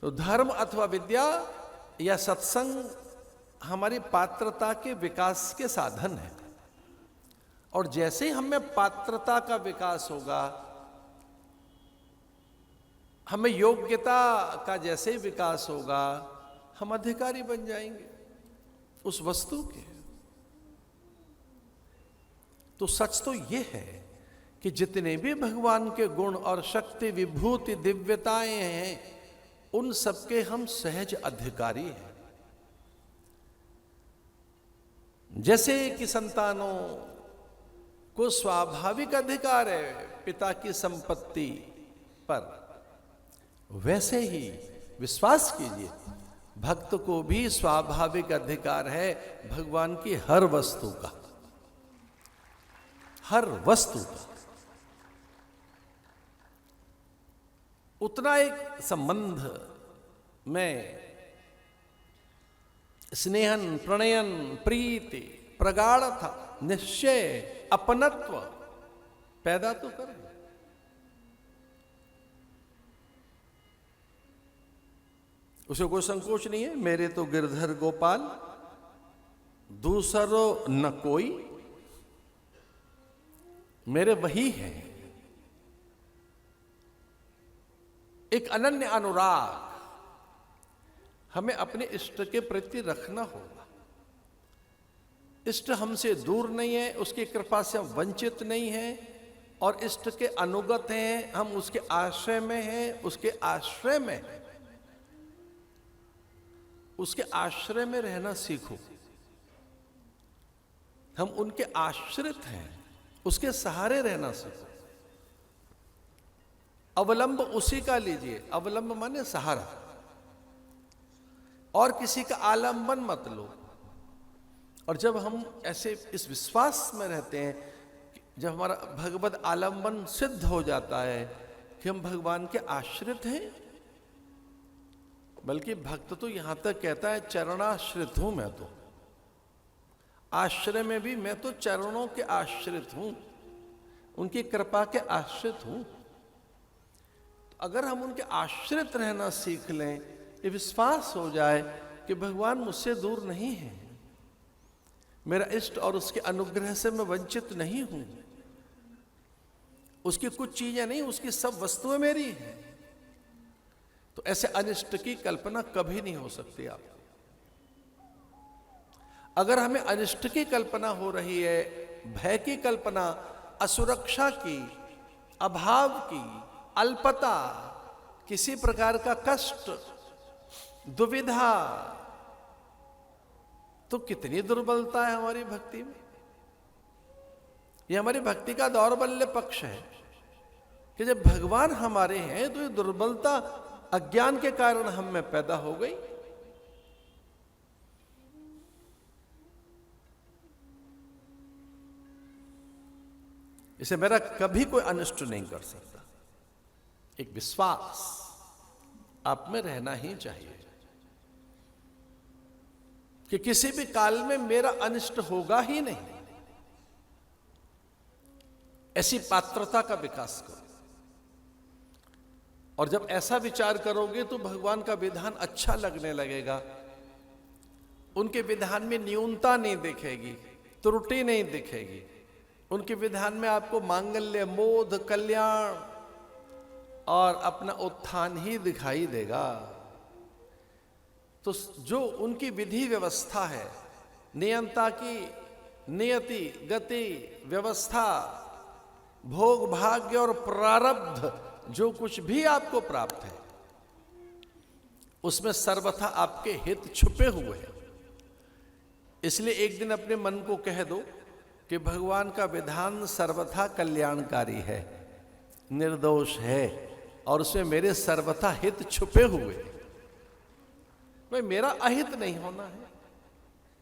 तो धर्म अथवा विद्या या सत्संग हमारी पात्रता के विकास के साधन है। और जैसे ही हमें पात्रता का विकास होगा, हमें योग्यता का जैसे ही विकास होगा, हम अधिकारी बन जाएंगे उस वस्तु के। तो सच तो यह है कि जितने भी भगवान के गुण और शक्ति, विभूति, दिव्यताएं हैं, उन सबके हम सहज अधिकारी हैं। जैसे कि संतानों को स्वाभाविक अधिकार है पिता की संपत्ति पर, वैसे ही विश्वास कीजिए भक्त को भी स्वाभाविक अधिकार है भगवान की हर वस्तु का, हर वस्तु का। उतना एक संबंध में स्नेहन, प्रणयन, प्रीति, प्रगाढ़ता, निश्चय, अपनत्व पैदा तो करें। उसे कोई संकोच नहीं है, मेरे तो गिरधर गोपाल, दूसरो न कोई, मेरे वही है। एक अनन्य अनुराग हमें अपने इष्ट के प्रति रखना होगा। इष्ट हमसे दूर नहीं है, उसकी कृपा से हम वंचित नहीं हैं, और इष्ट के अनुगत हैं, हम उसके आश्रय में हैं, उसके आश्रय में हैं। उसके आश्रय में रहना सीखो। हम उनके आश्रित हैं, उसके सहारे रहना सीखो। अवलंब उसी का लीजिए, अवलंब माने सहारा, और किसी का आलंबन मत लो। और जब हम ऐसे इस विश्वास में रहते हैं, जब हमारा भगवत आलंबन सिद्ध हो जाता है कि हम भगवान के आश्रित हैं, बल्कि भक्त तो यहां तक कहता है चरणाश्रित हूं मैं तो, आश्रय में भी मैं तो चरणों के आश्रित हूं, उनकी कृपा के आश्रित हूं। तो अगर हम उनके आश्रित रहना सीख लें, ये विश्वास हो जाए कि भगवान मुझसे दूर नहीं है, मेरा इष्ट और उसके अनुग्रह से मैं वंचित नहीं हूं, उसकी कुछ चीजें नहीं, उसकी सब वस्तुएं मेरी हैं, तो ऐसे अनिष्ट की कल्पना कभी नहीं हो सकती। आप अगर हमें अनिष्ट की कल्पना हो रही है, भय की कल्पना, असुरक्षा की, अभाव की, अल्पता, किसी प्रकार का कष्ट, दुविधा, तो कितनी दुर्बलता है हमारी भक्ति में। यह हमारी भक्ति का दौर्बल्य पक्ष है कि जब भगवान हमारे हैं तो ये दुर्बलता अज्ञान के कारण हम में पैदा हो गई। इसे मेरा कभी कोई अनिष्ट नहीं कर सकता। एक विश्वास आप में रहना ही चाहिए कि किसी भी काल में मेरा अनिष्ट होगा ही नहीं। ऐसी पात्रता का विकास करो, और जब ऐसा विचार करोगे तो भगवान का विधान अच्छा लगने लगेगा। उनके विधान में न्यूनता नहीं दिखेगी, त्रुटि नहीं दिखेगी। उनके विधान में आपको मांगल्य, मोद, कल्याण और अपना उत्थान ही दिखाई देगा। तो जो उनकी विधि व्यवस्था है, नियंता की नियति, गति, व्यवस्था, भोग, भाग्य और प्रारब्ध, जो कुछ भी आपको प्राप्त है, उसमें सर्वथा आपके हित छुपे हुए हैं। इसलिए एक दिन अपने मन को कह दो कि भगवान का विधान सर्वथा कल्याणकारी है, निर्दोष है, और उसमें मेरे सर्वथा हित छुपे हुए हैं। भाई मेरा अहित नहीं होना है।